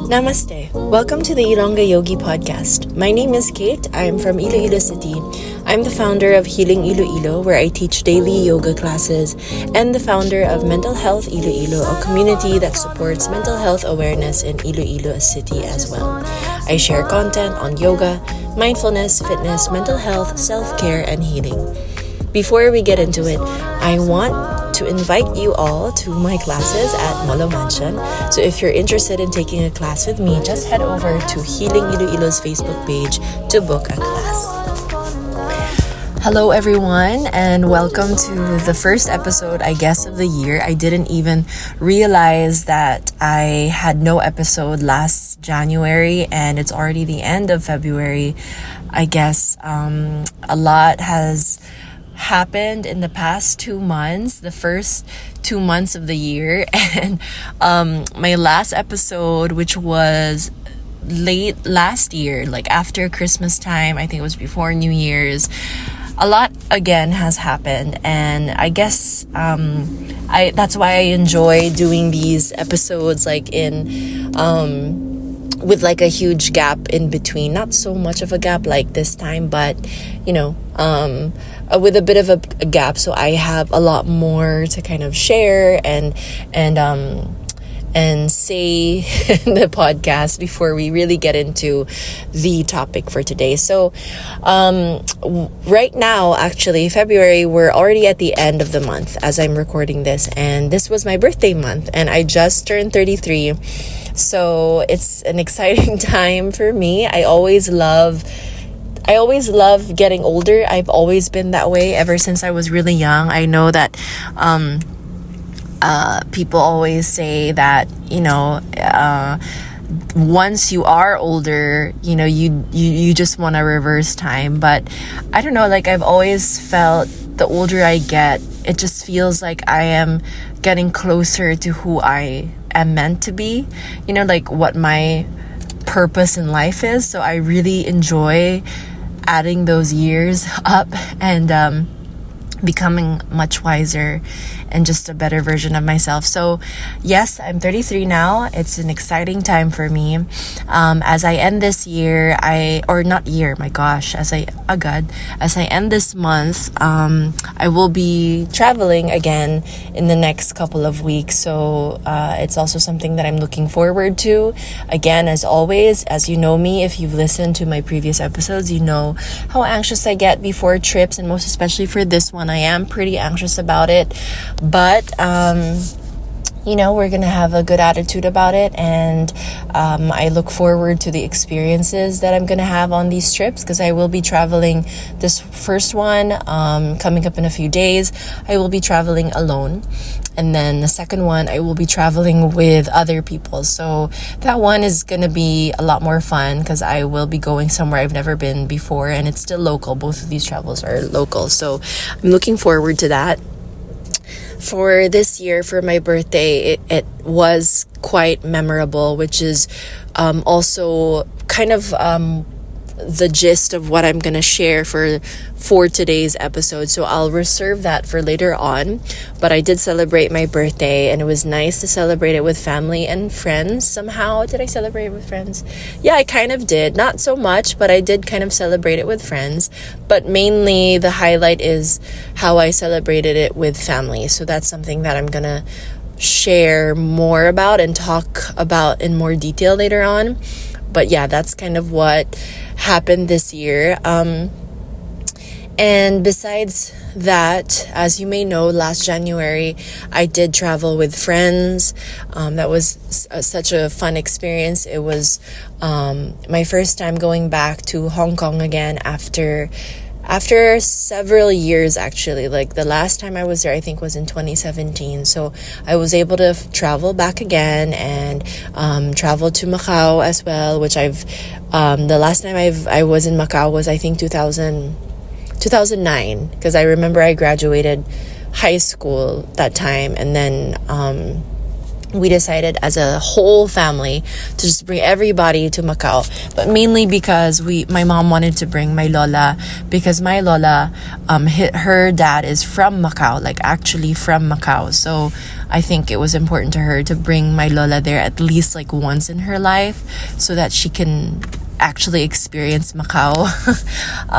Namaste. Welcome to the Ilonggayogi podcast. My name is Kate. I am from Iloilo City. I'm the founder of Healing Iloilo, where I teach daily yoga classes, and the founder of Mental Health Iloilo, a community that supports mental health awareness in Iloilo City as well. I share content on yoga, mindfulness, fitness, mental health, self-care, and healing. Before we get into it, I want to invite you all to my classes at Molo Mansion. So if you're interested in taking a class with me, just head over to Healing Iloilo's Facebook page to book a class. Hello everyone, and welcome to the first episode, I guess, of the year. I didn't even realize that I had no episode last January, and it's already the end of February. I guess a lot has happened in the past 2 months, the first 2 months of the year, and my last episode, which was late last year, like after Christmas time, I think it was before New Year's, a lot again has happened, and I guess that's why I enjoy doing these episodes like in with like a huge gap in between. Not so much of a gap like this time, but with a bit of a gap, so I have a lot more to kind of share and say in the podcast before we really get into the topic for today. So right now, actually, February, we're already at the end of the month as I'm recording this, and this was my birthday month, and I just turned 33. So it's an exciting time for me. I always love getting older. I've always been that way ever since I was really young. I know that people always say that, once you are older, you just want to reverse time. But I don't know, like I've always felt the older I get, it just feels like I am getting closer to who I am meant to be, like what my purpose in life is. So I really enjoy adding those years up and becoming much wiser and just a better version of myself. So yes, I'm 33 now. It's an exciting time for me. As I end this year, as I end this month, I will be traveling again in the next couple of weeks. So it's also something that I'm looking forward to. Again, as always, as you know me, if you've listened to my previous episodes, you know how anxious I get before trips, and most especially for this one, I am pretty anxious about it. But we're gonna have a good attitude about it, and I look forward to the experiences that I'm gonna have on these trips, because I will be traveling this first one coming up in a few days. I will be traveling alone, and then the second one I will be traveling with other people. So that one is gonna be a lot more fun, because I will be going somewhere I've never been before, and it's still local. Both of these travels are local, so I'm looking forward to that. For this year, for my birthday, it was quite memorable, which is also kind of the gist of what I'm going to share for today's episode. So I'll reserve that for later on. But I did celebrate my birthday, and it was nice to celebrate it with family and friends somehow. Did I celebrate it with friends? Yeah, I kind of did. Not so much, but I did kind of celebrate it with friends. But mainly the highlight is how I celebrated it with family. So that's something that I'm going to share more about and talk about in more detail later on. But yeah, that's kind of what happened this year. And besides that, as you may know, last January, I did travel with friends. That was such a fun experience. It was my first time going back to Hong Kong again after several years, actually. Like the last time I was there, I think, was in 2017. So I was able to travel back again and travel to Macau as well, which the last time I was in Macau was, I think, 2009, because I remember I graduated high school that time, and then we decided as a whole family to just bring everybody to Macau, but mainly because my mom wanted to bring my lola, because my lola, her dad is from Macau, like actually from Macau. So I think it was important to her to bring my lola there at least like once in her life, so that she can actually experience Macau,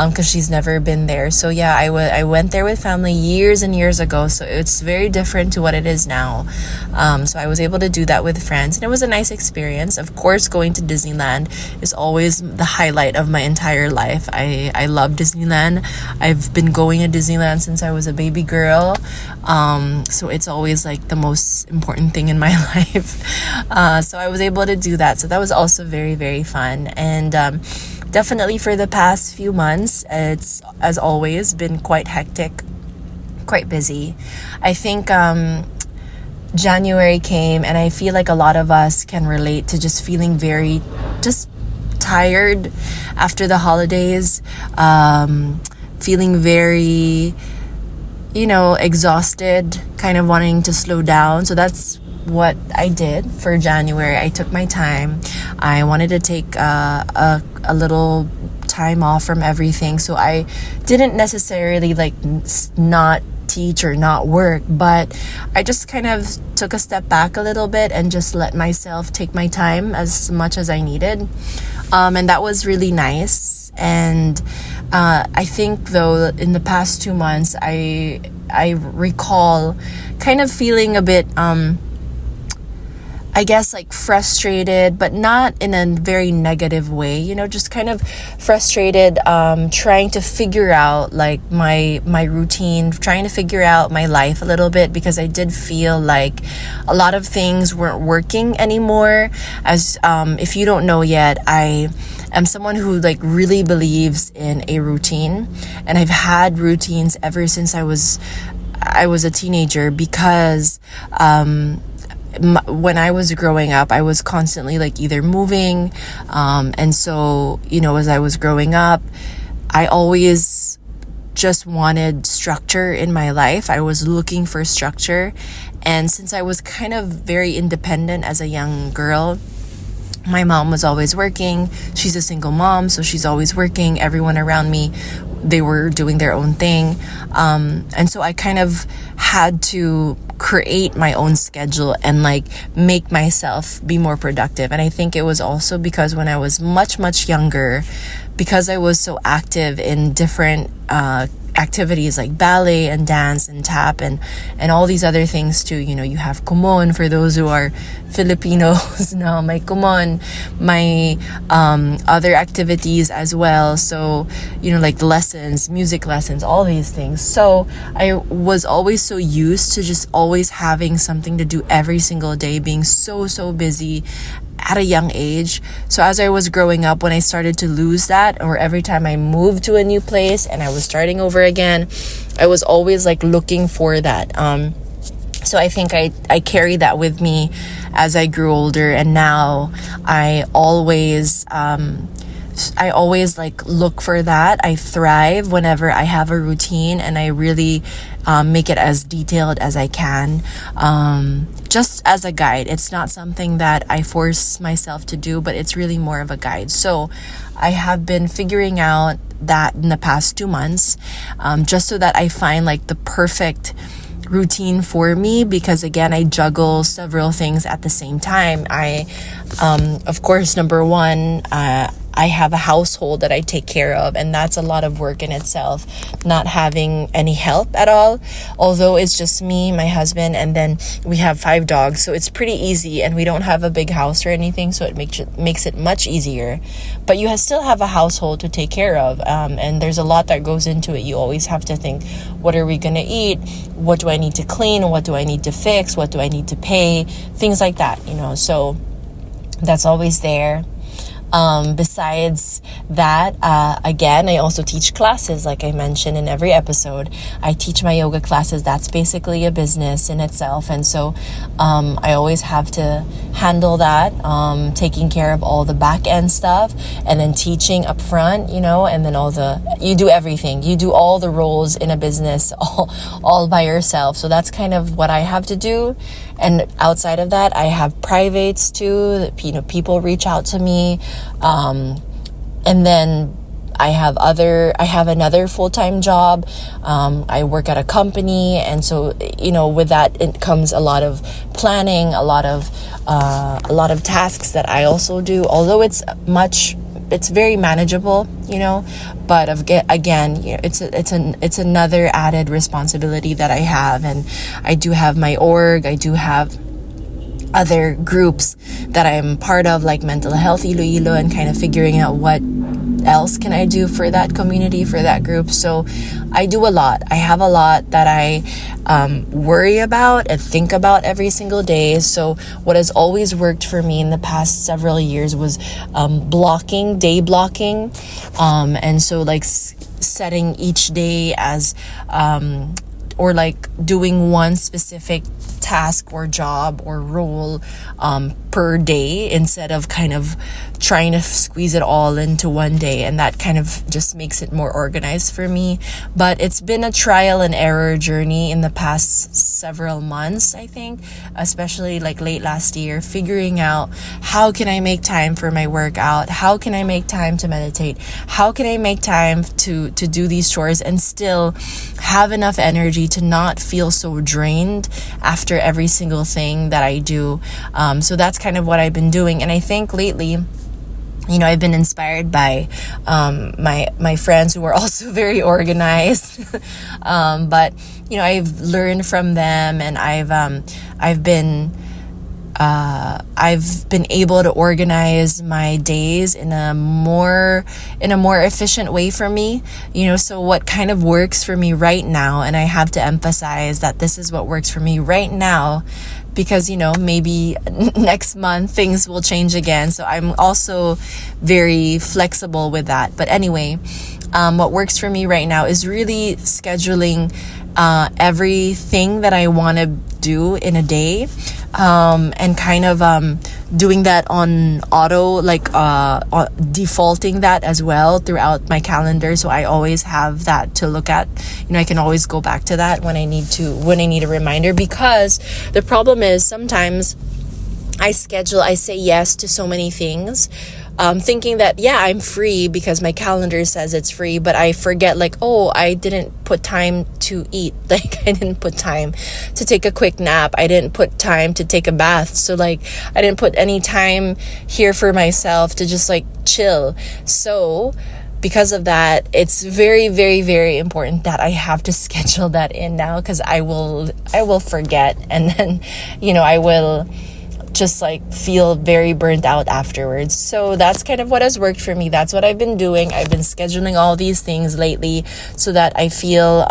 because she's never been there. So yeah, I went there with family years and years ago, so it's very different to what it is now. So I was able to do that with friends, and it was a nice experience. Of course, going to Disneyland is always the highlight of my entire life. I love Disneyland. I've been going to Disneyland since I was a baby girl, so it's always like the most important thing in my life. So I was able to do that, so that was also very, very fun. And definitely for the past few months, it's, as always, been quite hectic, quite busy. I think January came, and I feel like a lot of us can relate to just feeling very just tired after the holidays, feeling very, exhausted, kind of wanting to slow down. So that's what I did for January. I took my time. I wanted to take a little time off from everything. So I didn't necessarily not teach or not work, but I just kind of took a step back a little bit and just let myself take my time as much as I needed. And that was really nice. And I think though in the past 2 months, I recall kind of feeling a bit I guess like frustrated, but not in a very negative way, just kind of frustrated, trying to figure out like my routine, trying to figure out my life a little bit, because I did feel like a lot of things weren't working anymore. As if you don't know yet, I am someone who like really believes in a routine, and I've had routines ever since I was a teenager, because when I was growing up, I was constantly like either moving, and so as I was growing up, I always just wanted structure in my life. I was looking for structure, and since I was kind of very independent as a young girl, my mom was always working. She's a single mom, so she's always working. Everyone around me, they were doing their own thing, and so I kind of had to create my own schedule and like make myself be more productive. And I think it was also because when I was much younger, because I was so active in different activities like ballet and dance and tap and all these other things too. You have kumon for those who are Filipinos. Now my kumon, my other activities as well. So like lessons, music lessons, all these things. So I was always so used to just always having something to do every single day, being so busy at a young age. So as I was growing up, when I started to lose that, or every time I moved to a new place and I was starting over again, I was always like looking for that. So I think I carried that with me as I grew older, and now I always like look for that. I thrive whenever I have a routine, and I really make it as detailed as I can, just as a guide. It's not something that I force myself to do, but it's really more of a guide. So I have been figuring out that in the past 2 months, just so that I find like the perfect routine for me, because again, I juggle several things at the same time. Of course, number one, I have a household that I take care of, and that's a lot of work in itself, not having any help at all. Although it's just me, my husband, and then we have 5 dogs, so it's pretty easy, and we don't have a big house or anything, so it makes it much easier. But you still have a household to take care of, and there's a lot that goes into it. You always have to think, what are we gonna eat? What do I need to clean? What do I need to fix? What do I need to pay? Things like that, so that's always there. Besides that, again, I also teach classes, like I mentioned in every episode. I teach my yoga classes. That's basically a business in itself. And so I always have to handle that, taking care of all the back end stuff, and then teaching up front, and then you do everything. You do all the roles in a business all by yourself. So that's kind of what I have to do. And outside of that, I have privates too. People reach out to me. And then I have another full-time job. I work at a company, and so with that it comes a lot of planning, a lot of tasks that I also do. Although it's very manageable, but again, it's another added responsibility that I have, and I do have my org. I do have other groups that I'm part of, like Mental Health Iloilo, and kind of figuring out what else can I do for that community, for that group. So I do a lot. I have a lot that I worry about and think about every single day. So what has always worked for me in the past several years was day blocking, and so like setting each day as or like doing one specific task or job or role per day, instead of kind of trying to squeeze it all into one day, and that kind of just makes it more organized for me. But it's been a trial and error journey in the past several months, I think, especially like late last year, figuring out how can I make time for my workout, how can I make time to meditate, how can I make time to do these chores and still have enough energy to not feel so drained after every single thing that I do. So that's kind of what I've been doing. And I think lately, I've been inspired by my friends who are also very organized. But I've learned from them, and I've been able to organize my days in a more efficient way for me. So what kind of works for me right now, and I have to emphasize that this is what works for me right now, because maybe next month things will change again. So I'm also very flexible with that. But anyway, what works for me right now is really scheduling everything that I want to do in a day, and kind of doing that on auto, like defaulting that as well throughout my calendar, so I always have that to look at. I can always go back to that when I need a reminder, because the problem is sometimes I say yes to so many things, thinking that, I'm free because my calendar says it's free, but I forget, like, I didn't put time to eat. Like, I didn't put time to take a quick nap. I didn't put time to take a bath. So, like, I didn't put any time here for myself to just, like, chill. So, because of that, it's very, very, very important that I have to schedule that in now, because I will forget, and then, I will just like feel very burnt out afterwards. So that's kind of what has worked for me. That's what I've been doing. I've been scheduling all these things lately so that I feel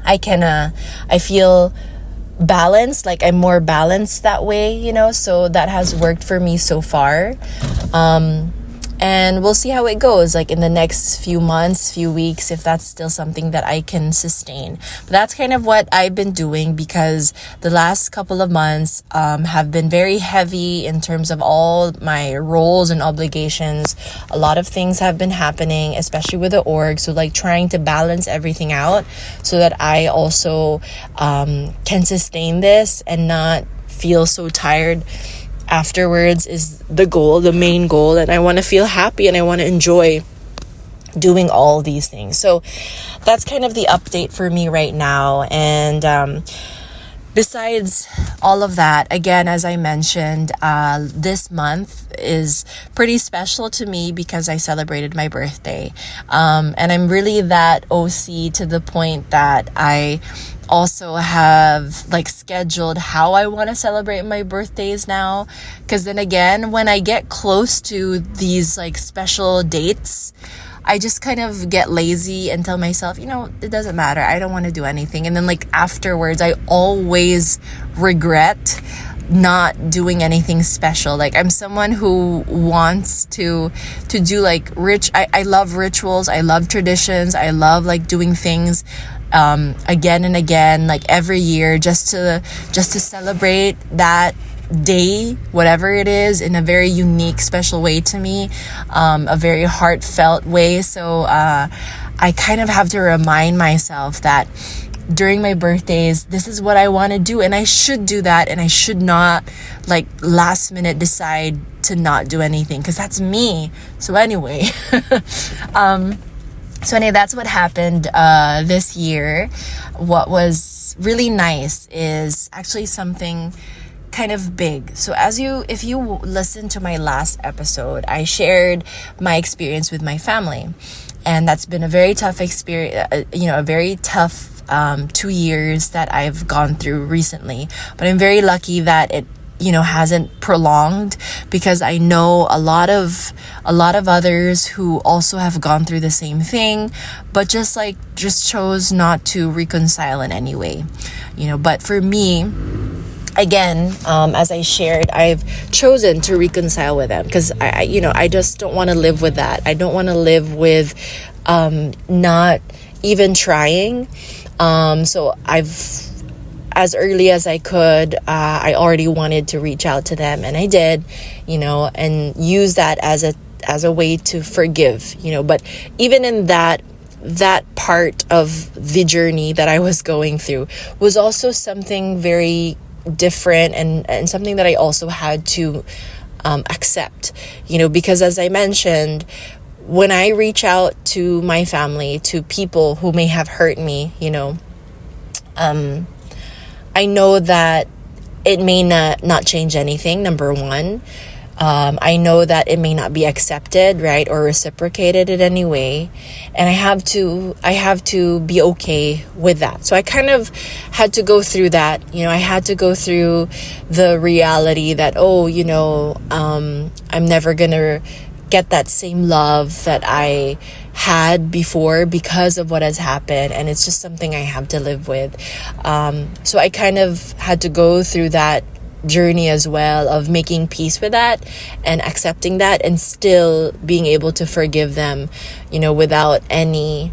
I feel balanced, like I'm more balanced that way, so that has worked for me so far. And we'll see how it goes, like in the next few months, few weeks, if that's still something that I can sustain. But that's kind of what I've been doing, because the last couple of months have been very heavy in terms of all my roles and obligations. A lot of things have been happening, especially with the org. So like trying to balance everything out so that I also can sustain this and not feel so tired afterwards is the main goal. And I want to feel happy and I want to enjoy doing all these things. So that's kind of the update for me right now. And besides all of that, again, as I mentioned, this month is pretty special to me because I celebrated my birthday. And I'm really that OC to the point that I also have like scheduled how I want to celebrate my birthdays now, because then again, when I get close to these like special dates, I just kind of get lazy and tell myself, it doesn't matter, I don't want to do anything. And then like afterwards, I always regret not doing anything special. Like I'm someone who wants to do like I love rituals, I love traditions, I love like doing things again and again, like every year, just to celebrate that day, whatever it is, in a very unique, special way to me, a very heartfelt way. So I kind of have to remind myself that during my birthdays, this is what I want to do, and I should do that, and I should not like last minute decide to not do anything, because that's me. So anyway, that's what happened this year. What was really nice is actually something kind of big. So if you listen to my last episode, I shared my experience with my family, and that's been a very tough experience, a very tough 2 years that I've gone through recently. But I'm very lucky that it hasn't prolonged, because I know a lot of others who also have gone through the same thing, but just chose not to reconcile in any way, but for me, again, as I shared, I've chosen to reconcile with them, because I just don't want to live with that. I don't want to live with not even trying. So as early as I could, I already wanted to reach out to them, and I did, and use that as a way to forgive, but even in that part of the journey that I was going through was also something very different, and something that I also had to accept, because as I mentioned, when I reach out to my family, to people who may have hurt me, I know that it may not change anything, number one. I know that it may not be accepted, right, or reciprocated in any way, and I have to be okay with that. So I kind of had to go through that. I had to go through the reality that I'm never gonna get that same love that I had before because of what has happened, and it's just something I have to live with. So I kind of had to go through that journey as well, of making peace with that and accepting that, and still being able to forgive them, without any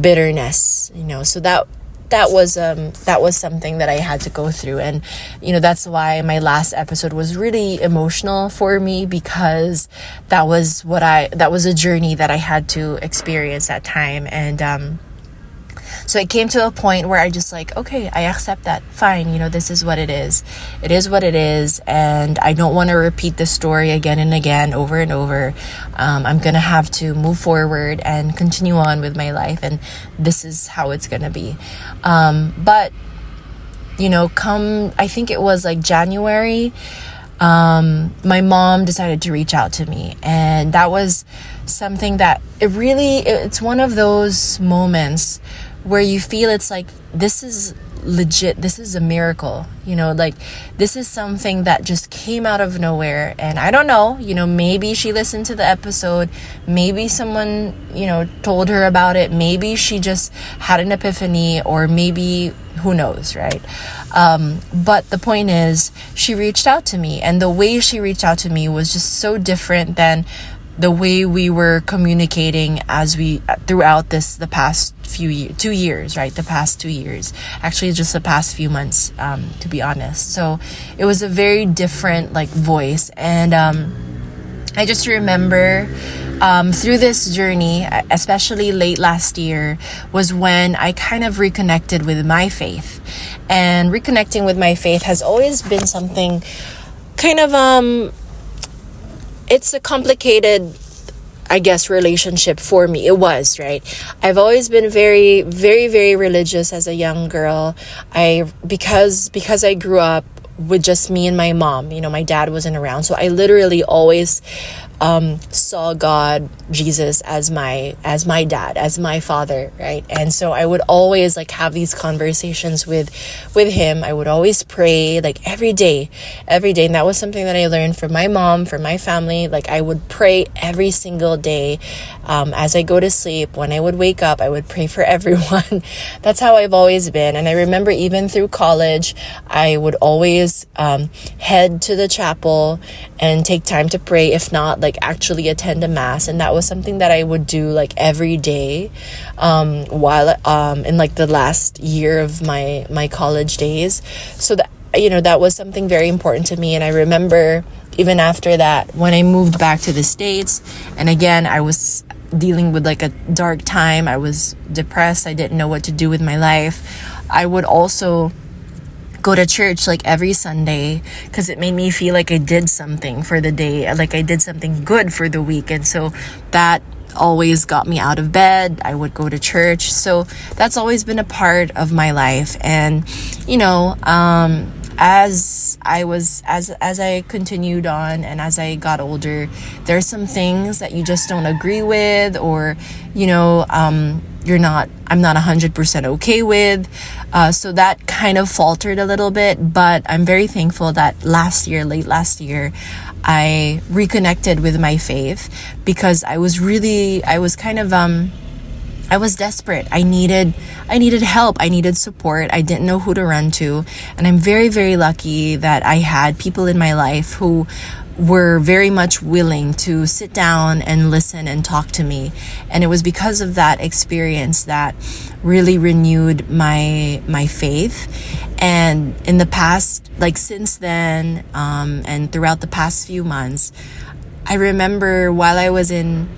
bitterness, so that was something that I had to go through. And that's why my last episode was really emotional for me, because that was a journey that I had to experience that time. And so it came to a point where I just okay, I accept that. Fine, this is what it is. It is what it is, and I don't want to repeat the story again and again, over and over. I'm going to have to move forward and continue on with my life, and this is how it's going to be. But, I think it was January, my mom decided to reach out to me, and that was something that it's one of those moments where you feel it's this is legit, this is a miracle, this is something that just came out of nowhere. And I don't know, maybe she listened to the episode, maybe someone, told her about it, maybe she just had an epiphany, or maybe who knows, right? But the point is, she reached out to me, and the way she reached out to me was just so different than the way we were communicating throughout the past 2 years, right? The past 2 years, actually just the past few months, to be honest. So it was a very different voice. And I just remember through this journey, especially late last year, was when I kind of reconnected with my faith. And reconnecting with my faith has always been something kind of it's a complicated, I guess, relationship for me. It was, right? I've always been very, very, very religious as a young girl. Because I grew up with just me and my mom, my dad wasn't around. So I literally always saw God, Jesus, as my dad, as my father, right? And so I would always have these conversations with him. I would always pray every day, and that was something that I learned from my mom, from my family. I would pray every single day, as I go to sleep. When I would wake up, I would pray for everyone. That's how I've always been. And I remember even through college, I would always head to the chapel and take time to pray, if not actually attend a mass. And that was something that I would do every day while in the last year of my college days. So that that was something very important to me. And I remember even after that, when I moved back to the States, and again, I was dealing with like a dark time. I was depressed. I didn't know what to do with my life. I would also go to church like every Sunday because it made me feel like I did something for the day, like I did something good for the week. And so that always got me out of bed. I would go to church. So that's always been a part of my life. And as I continued on and as I got older, there's some things that you just don't agree with, or I'm not 100% okay with. So that kind of faltered a little bit, but I'm very thankful that late last year, I reconnected with my faith because I was desperate. I needed help. I needed support. I didn't know who to run to. And I'm very, very lucky that I had people in my life who were very much willing to sit down and listen and talk to me. And it was because of that experience that really renewed my faith. And in the past, like since then, and throughout the past few months, I remember while I was in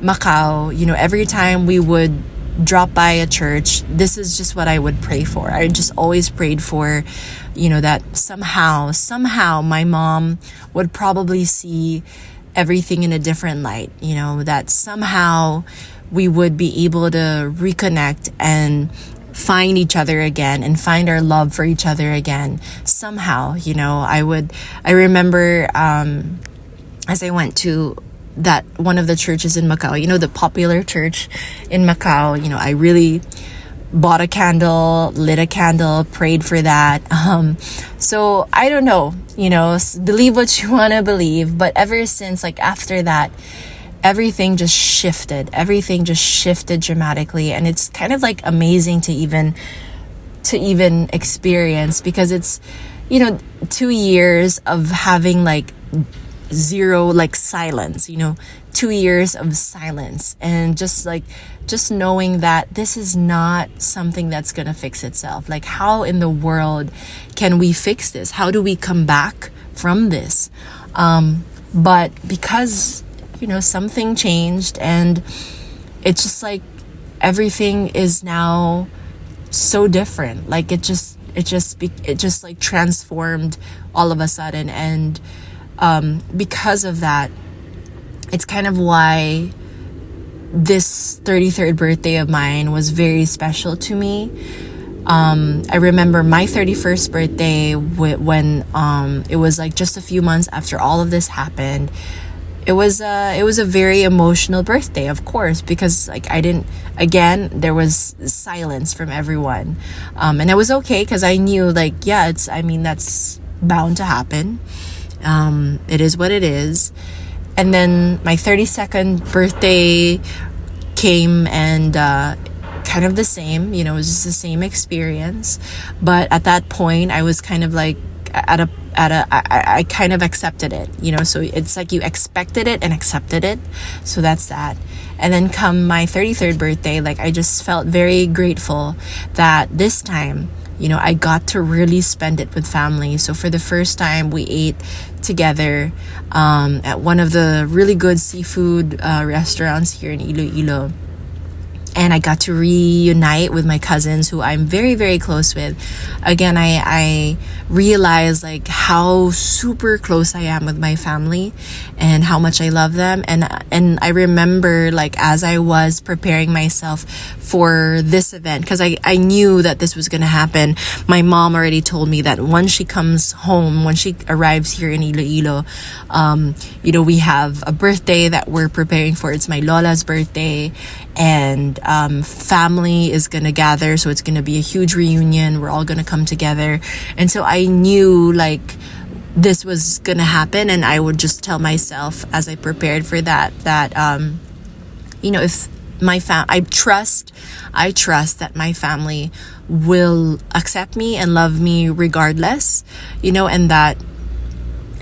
Macau, every time we would drop by a church, this is just what I would pray for. I just always prayed for, that somehow my mom would probably see everything in a different light, that somehow we would be able to reconnect and find each other again and find our love for each other again. Somehow, I remember, as I went to that one of the churches in Macau, the popular church in Macau, I really bought a candle, lit a candle, prayed for that. So I don't know, believe what you want to believe. But ever since, like after that, everything just shifted dramatically. And it's kind of like amazing to even experience, because it's, 2 years of having like zero like silence, 2 years of silence, and just knowing that this is not something that's gonna fix itself. Like, how in the world can we fix this? How do we come back from this? But because something changed, and it's just like everything is now so different. Like it just like transformed all of a sudden. And because of that, it's kind of why this 33rd birthday of mine was very special to me. I remember my 31st birthday when it was like just a few months after all of this happened. It was a very emotional birthday, of course, because like there was silence from everyone. And it was okay because I knew that's bound to happen. It is what it is. And then my 32nd birthday came, and kind of the same, it was just the same experience. But at that point, I was kind of like I kind of accepted it, so it's like you expected it and accepted it. So that's that. And then come my 33rd birthday, like I just felt very grateful that this time, I got to really spend it with family. So for the first time, we ate together at one of the really good seafood restaurants here in Iloilo. And I got to reunite with my cousins, who I'm very, very close with. Again, I realized like how super close I am with my family and how much I love them. And I remember, like, as I was preparing myself for this event, because I knew that this was going to happen. My mom already told me that once she comes home, when she arrives here in Iloilo, we have a birthday that we're preparing for. It's my Lola's birthday. And family is gonna gather, so it's gonna be a huge reunion. We're all gonna come together. And so I knew like this was gonna happen, and I would just tell myself as I prepared for that if my I trust that my family will accept me and love me regardless, and that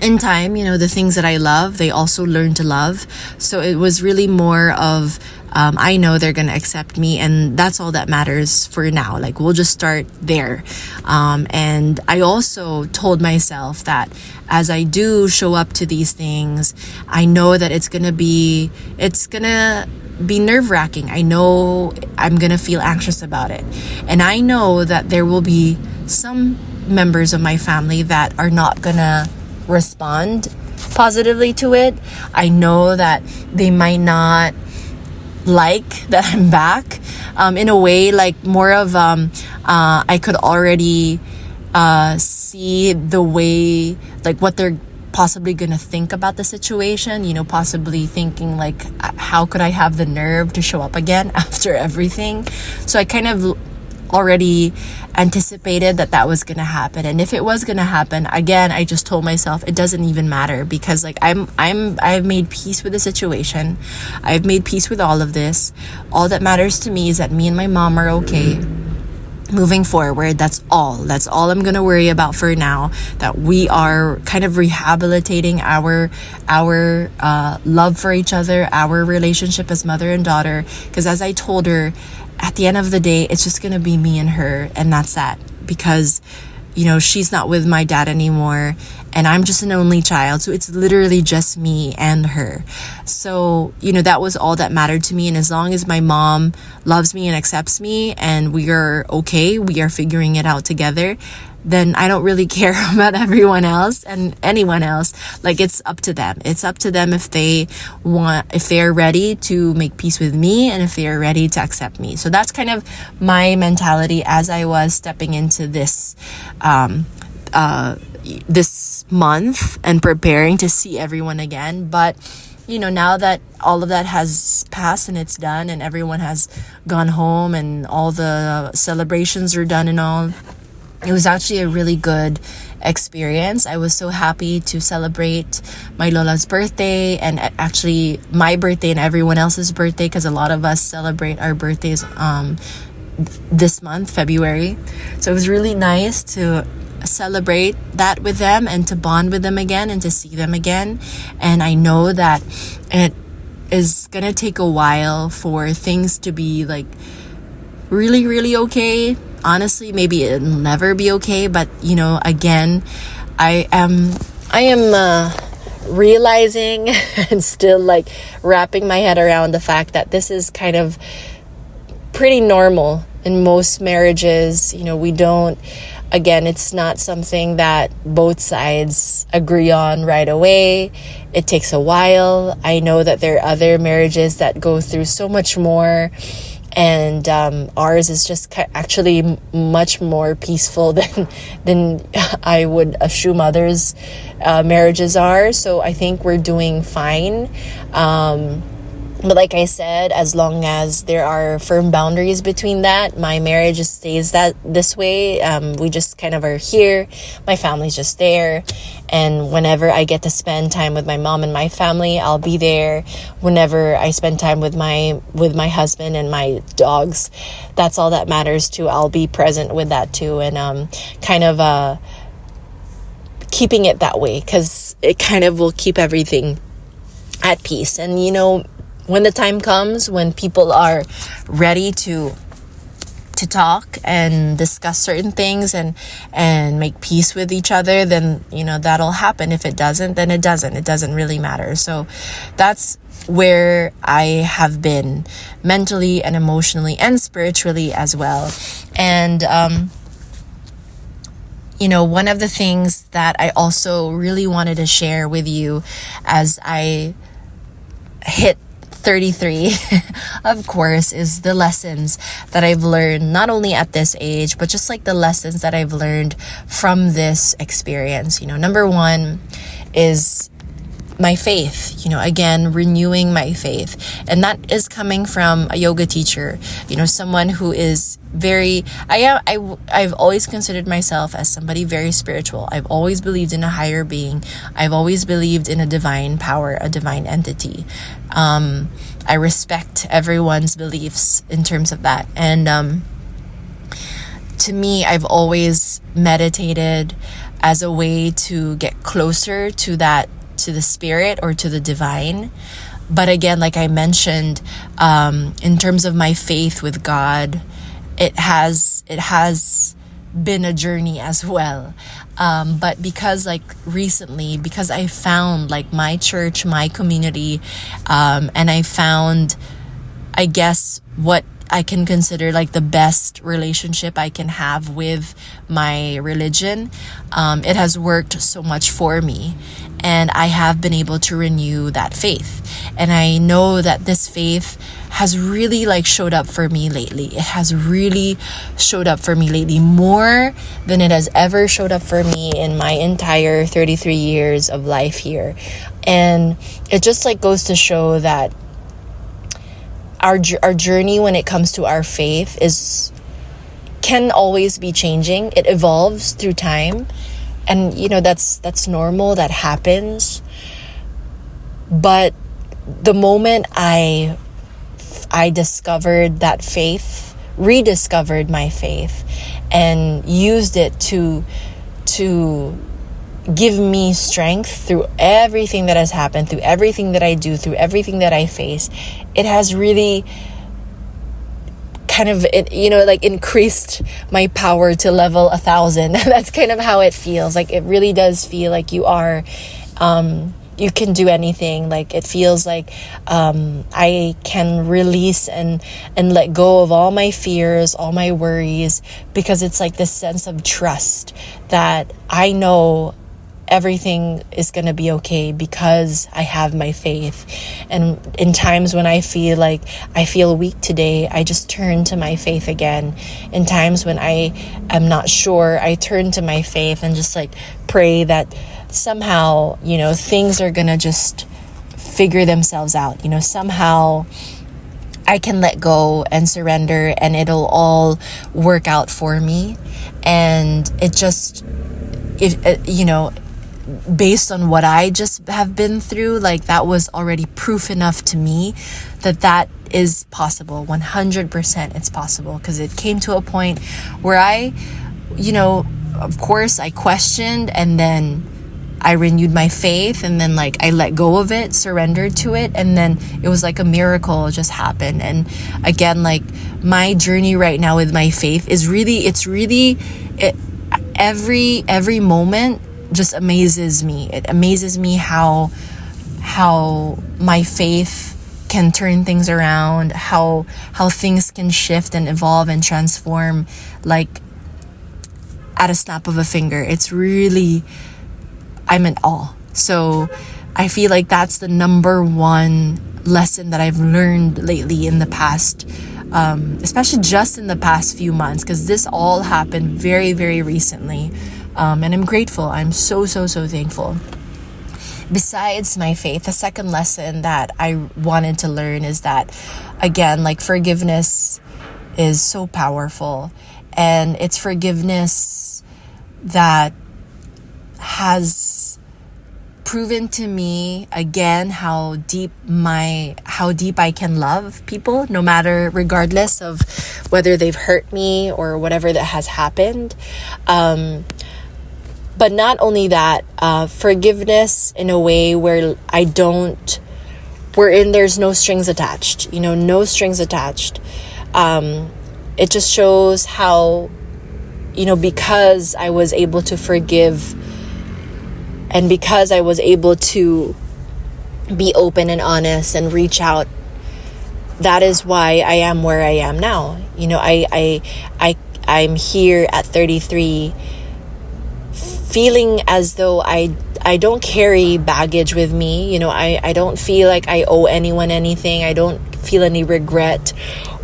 in time, the things that I love, they also learn to love. So it was really more of, I know they're going to accept me, and that's all that matters for now. Like, we'll just start there. And I also told myself that as I do show up to these things, I know that it's going to be nerve-wracking. I know I'm going to feel anxious about it. And I know that there will be some members of my family that are not going to respond positively to it. I know that they might not like that I'm back. In a way, like more of I could already see the way, like what they're possibly gonna think about the situation, possibly thinking like, how could I have the nerve to show up again after everything? So I kind of already anticipated that was gonna happen. And if it was gonna happen again, I just told myself it doesn't even matter, because like I've made peace with the situation. I've made peace with all of this. All that matters to me is that me and my mom are okay moving forward. That's all I'm gonna worry about for now, that we are kind of rehabilitating our love for each other, our relationship as mother and daughter. Because as I told her, at the end of the day, it's just gonna be me and her, and that's that. Because she's not with my dad anymore, and I'm just an only child, so it's literally just me and her. So that was all that mattered to me. And as long as my mom loves me and accepts me, and we are okay, we are figuring it out together, then I don't really care about everyone else and anyone else. Like, it's up to them. It's up to them if they're ready to make peace with me, and if they are ready to accept me. So that's kind of my mentality as I was stepping into this this month and preparing to see everyone again. But now that all of that has passed and it's done, and everyone has gone home, and all the celebrations are done and all, it was actually a really good experience. I was so happy to celebrate my Lola's birthday, and actually my birthday and everyone else's birthday, because a lot of us celebrate our birthdays this month, February. So it was really nice to celebrate that with them, and to bond with them again, and to see them again. And I know that it is gonna take a while for things to be like really, really okay. Honestly, maybe it'll never be okay, but again, I am realizing and still like wrapping my head around the fact that this is kind of pretty normal in most marriages. We don't, again, it's not something that both sides agree on right away. It takes a while. I know that there are other marriages that go through so much more, and ours is just actually much more peaceful than I would assume others' marriages are. So I think we're doing fine. But like I said, as long as there are firm boundaries between that, my marriage just stays this way. We just kind of are here. My family's just there. And whenever I get to spend time with my mom and my family, I'll be there. Whenever I spend time with my husband and my dogs, that's all that matters too. I'll be present with that too. And kind of keeping it that way, because it kind of will keep everything at peace. And when the time comes, when people are ready to talk and discuss certain things and make peace with each other, then that'll happen. If it doesn't, then it doesn't really matter. So that's where I have been mentally and emotionally and spiritually as well. And one of the things that I also really wanted to share with you as I hit 33, of course, is the lessons that I've learned, not only at this age, but just like the lessons that I've learned from this experience. Number one is my faith, again, renewing my faith. And that is coming from a yoga teacher, someone who is I've always considered myself as somebody very spiritual. I've always believed in a higher being. I've always believed in a divine power, a divine entity. I respect everyone's beliefs in terms of that. And to me, I've always meditated. as a way to get closer to the spirit or to the divine. But again, like I mentioned, in terms of my faith with God, it has been a journey as well. But because like recently, because I found like my church, my community, and I found, I guess, what I can consider like the best relationship I can have with my religion, it has worked so much for me. And I have been able to renew that faith. And I know that this faith has really like showed up for me lately. It has really showed up for me lately more than it has ever showed up for me in my entire 33 years of life here. And it just like goes to show that our journey when it comes to our faith can always be changing. It evolves through time. And, you know, that's normal. That happens. But the moment I discovered that faith, rediscovered my faith, and used it to give me strength through everything that has happened, through everything that I do, through everything that I face, it has really kind of, like increased my power to level 1,000. That's kind of how it feels. Like it really does feel like you can do anything. Like it feels like I can release and let go of all my fears, all my worries, because it's like this sense of trust that I know everything is going to be okay because I have my faith. And in times when I feel weak today, I just turn to my faith again. In times when I am not sure, I turn to my faith and just like pray that somehow, things are going to just figure themselves out. Somehow I can let go and surrender and it'll all work out for me. And it just, based on what I just have been through, like that was already proof enough to me that is possible. 100% it's possible, because it came to a point where I, of course I questioned, and then I renewed my faith, and then like I let go of it, surrendered to it, and then it was like a miracle just happened. And again, like my journey right now with my faith is every moment just amazes me. It amazes me how my faith can turn things around, how things can shift and evolve and transform like at a snap of a finger. It's really, I'm in awe. So I feel like that's the number one lesson that I've learned lately in the past, especially just in the past few months, because this all happened very, very recently. And I'm grateful. I'm so thankful. Besides my faith, the second lesson that I wanted to learn is that, again, like forgiveness is so powerful. And it's forgiveness that has proven to me again how deep I can love people, no matter, regardless of whether they've hurt me or whatever that has happened. But not only that, forgiveness in a way where there's no strings attached, no strings attached. It just shows how, because I was able to forgive and because I was able to be open and honest and reach out, that is why I am where I am now. I'm here at 33, feeling as though I don't carry baggage with me. I don't feel like I owe anyone anything. I don't feel any regret.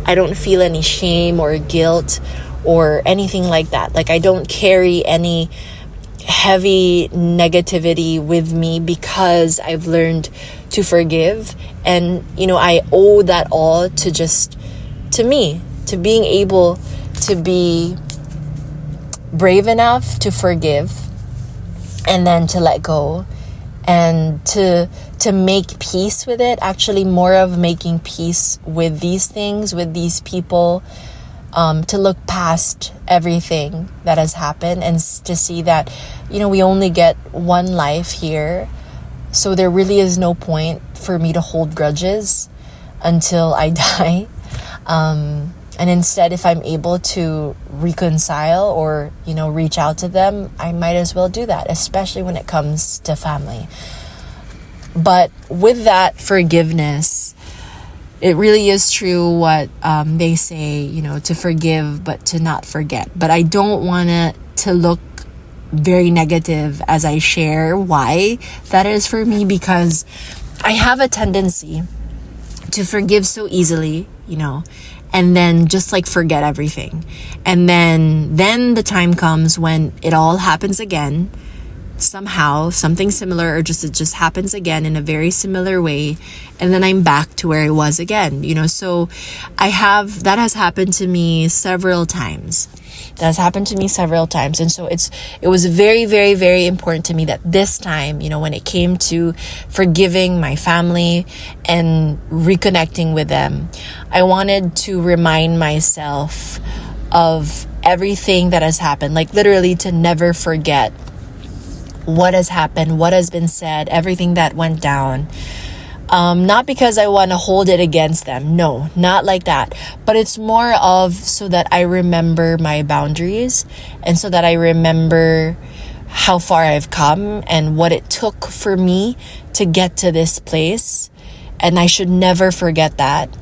I don't feel any shame or guilt or anything like that. Like I don't carry any heavy negativity with me because I've learned to forgive. And, I owe that all to me, to being able to be brave enough to forgive and then to let go and to make peace with it. Actually, more of making peace with these things, with these people, to look past everything that has happened and to see that, we only get one life here. So there really is no point for me to hold grudges until I die. And instead, if I'm able to reconcile or, reach out to them, I might as well do that, especially when it comes to family. But with that forgiveness, it really is true what they say, to forgive, but to not forget. But I don't want it to look very negative as I share why that is for me, because I have a tendency to forgive so easily, and then just like forget everything. And then the time comes when it all happens again. Somehow something similar, or it just happens again in a very similar way, and then I'm back to where I was again, so that has happened to me several times. And so it was very, very, very important to me that this time, when it came to forgiving my family and reconnecting with them, I wanted to remind myself of everything that has happened, like literally to never forget what has happened, what has been said, everything that went down. Not because I want to hold it against them. No, not like that. But it's more of so that I remember my boundaries, and so that I remember how far I've come and what it took for me to get to this place. And I should never forget that.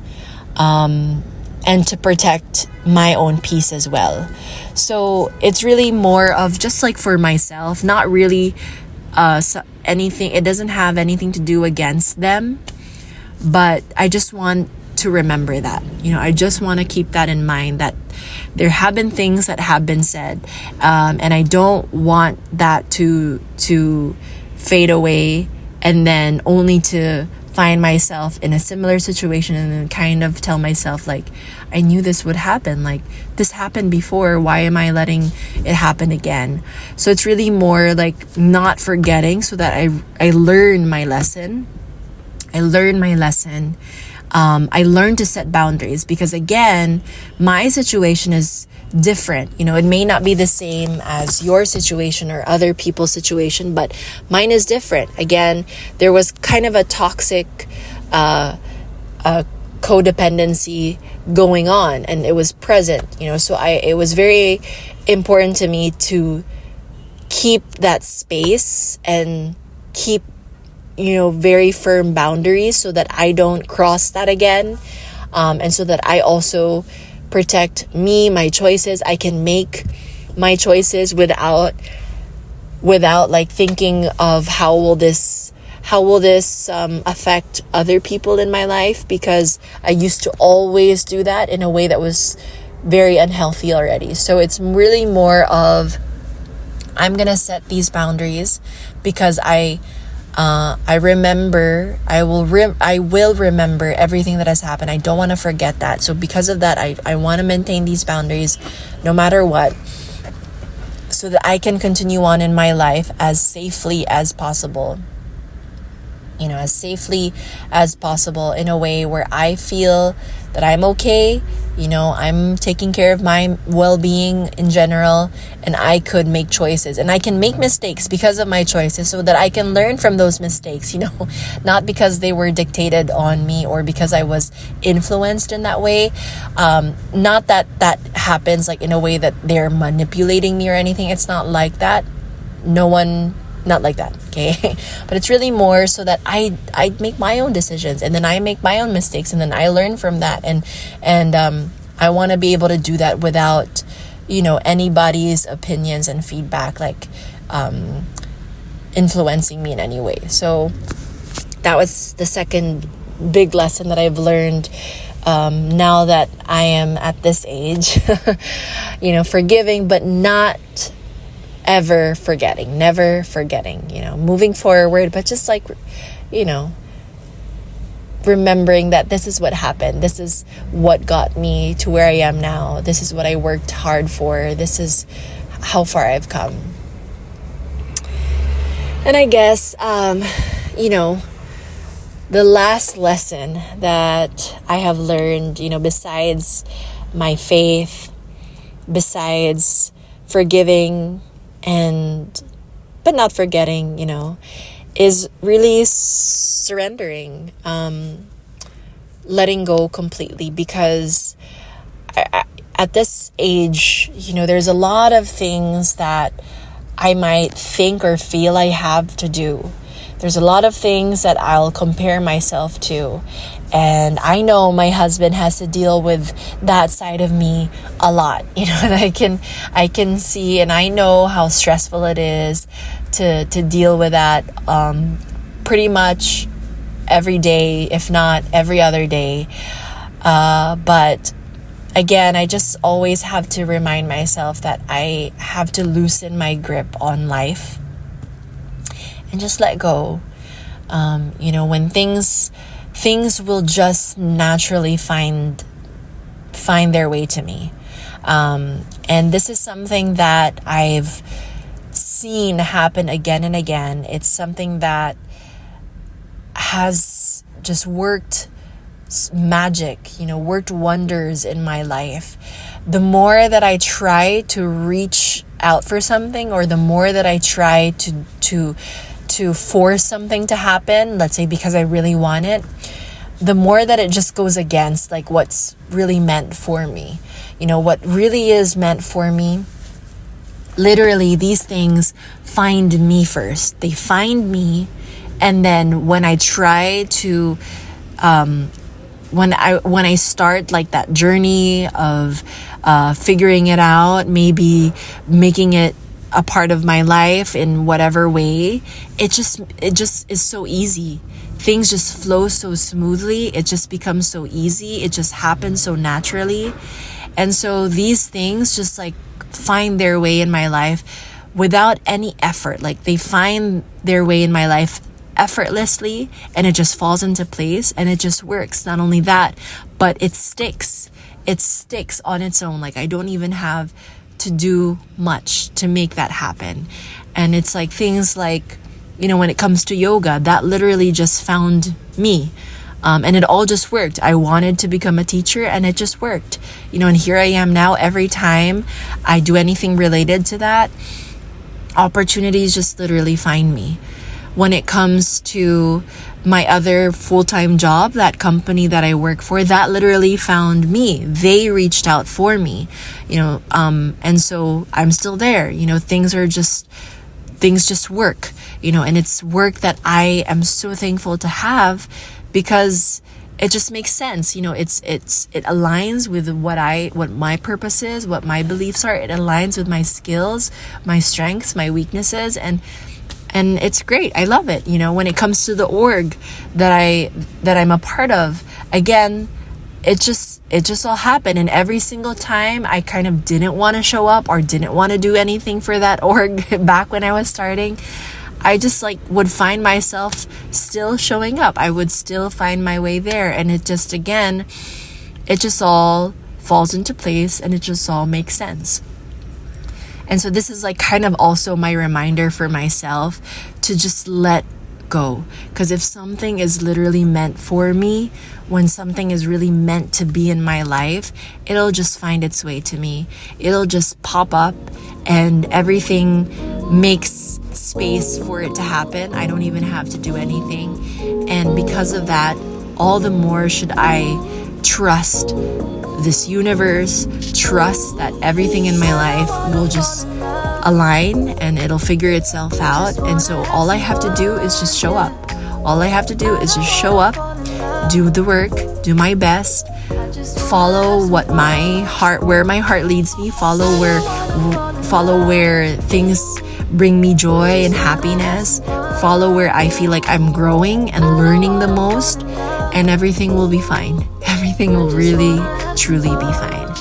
And to protect my own peace as well. So it's really more of just like for myself, not really anything. It doesn't have anything to do against them, but I just want to remember that. I just want to keep that in mind, that there have been things that have been said, and I don't want that to fade away, and then only to find myself in a similar situation and then kind of tell myself, like, I knew this would happen. Like, this happened before. Why am I letting it happen again? So it's really more like not forgetting, so that I learn my lesson. I learned to set boundaries, because again, my situation is different. It may not be the same as your situation or other people's situation, but mine is different. Again, there was kind of a toxic codependency going on, and it was present, so it was very important to me to keep that space and keep very firm boundaries, so that I don't cross that again, and so that I also protect me, my choices. I can make my choices without like thinking of how will this affect other people in my life, because I used to always do that in a way that was very unhealthy already. So it's really more of, I'm gonna set these boundaries because I will remember everything that has happened. I don't want to forget that. So because of that, I want to maintain these boundaries no matter what, so that I can continue on in my life as safely as possible. As safely as possible, in a way where I feel that I'm okay, I'm taking care of my well-being in general, and I could make choices, and I can make mistakes because of my choices, so that I can learn from those mistakes, not because they were dictated on me or because I was influenced in that way. Not that happens like in a way that they're manipulating me or anything. It's not like that. Not like that, okay? But it's really more so that I make my own decisions, and then I make my own mistakes, and then I learn from that, and I want to be able to do that without anybody's opinions and feedback like influencing me in any way. So that was the second big lesson that I've learned now that I am at this age. Forgiving, but not never forgetting, moving forward, but just like, remembering that this is what happened. This is what got me to where I am now. This is what I worked hard for. This is how far I've come. And I guess, the last lesson that I have learned, besides my faith, besides forgiving but not forgetting, is really surrendering, letting go completely, because at this age, there's a lot of things that I might think or feel I have to do. There's a lot of things that I'll compare myself to. And I know my husband has to deal with that side of me a lot, and I can see, and I know how stressful it is to deal with that pretty much every day, if not every other day. But again, I just always have to remind myself that I have to loosen my grip on life and just let go. When things will just naturally find their way to me. And this is something that I've seen happen again and again. It's something that has just worked magic, worked wonders in my life. The more that I try to reach out for something, or the more that I try to force something to happen, let's say because I really want it, the more that it just goes against like what's really meant for me. What really is meant for me, literally these things find me first. They find me, and then when I try to when I start like that journey of figuring it out, maybe making it a part of my life in whatever way, it just is so easy. Things just flow so smoothly. It just becomes so easy. It just happens so naturally. And so these things just like find their way in my life without any effort. Like they find their way in my life effortlessly, and it just falls into place, and it just works. Not only that, but it sticks on its own. Like I don't even have to do much to make that happen. And it's like things like, when it comes to yoga, that literally just found me. And it all just worked. I wanted to become a teacher, and it just worked. And here I am now. Every time I do anything related to that, opportunities just literally find me. When it comes to my other full-time job, that company that I work for, that literally found me. They reached out for me, and so I'm still there. Things just work, and it's work that I am so thankful to have, because it just makes sense. It aligns with what my purpose is, what my beliefs are. It aligns with my skills, my strengths, my weaknesses, and it's great. I love it. When it comes to the org that I'm a part of, again, it just all happened. And every single time I kind of didn't want to show up or didn't want to do anything for that org back when I was starting, I just would find myself still showing up. I would still find my way there. And it just all falls into place, and it just all makes sense. And so this is kind of also my reminder for myself to just let go. Because if something is literally meant for me, when something is really meant to be in my life, it'll just find its way to me. It'll just pop up, and everything makes space for it to happen. I don't even have to do anything. And because of that, all the more should I trust this universe, trust that everything in my life will just align and it'll figure itself out. And so all I have to do is just show up. All I have to do is just show up, do the work, do my best, follow where my heart leads me, follow where things bring me joy and happiness, follow where I feel like I'm growing and learning the most, and everything will be fine. Everything will really, truly be fine.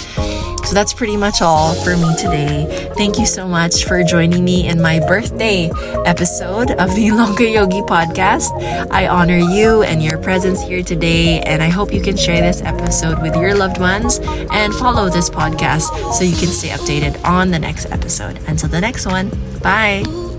So that's pretty much all for me today. Thank you so much for joining me in my birthday episode of the Ilonggayogi podcast. I honor you and your presence here today, and I hope you can share this episode with your loved ones and follow this podcast so you can stay updated on the next episode. Until the next one, bye!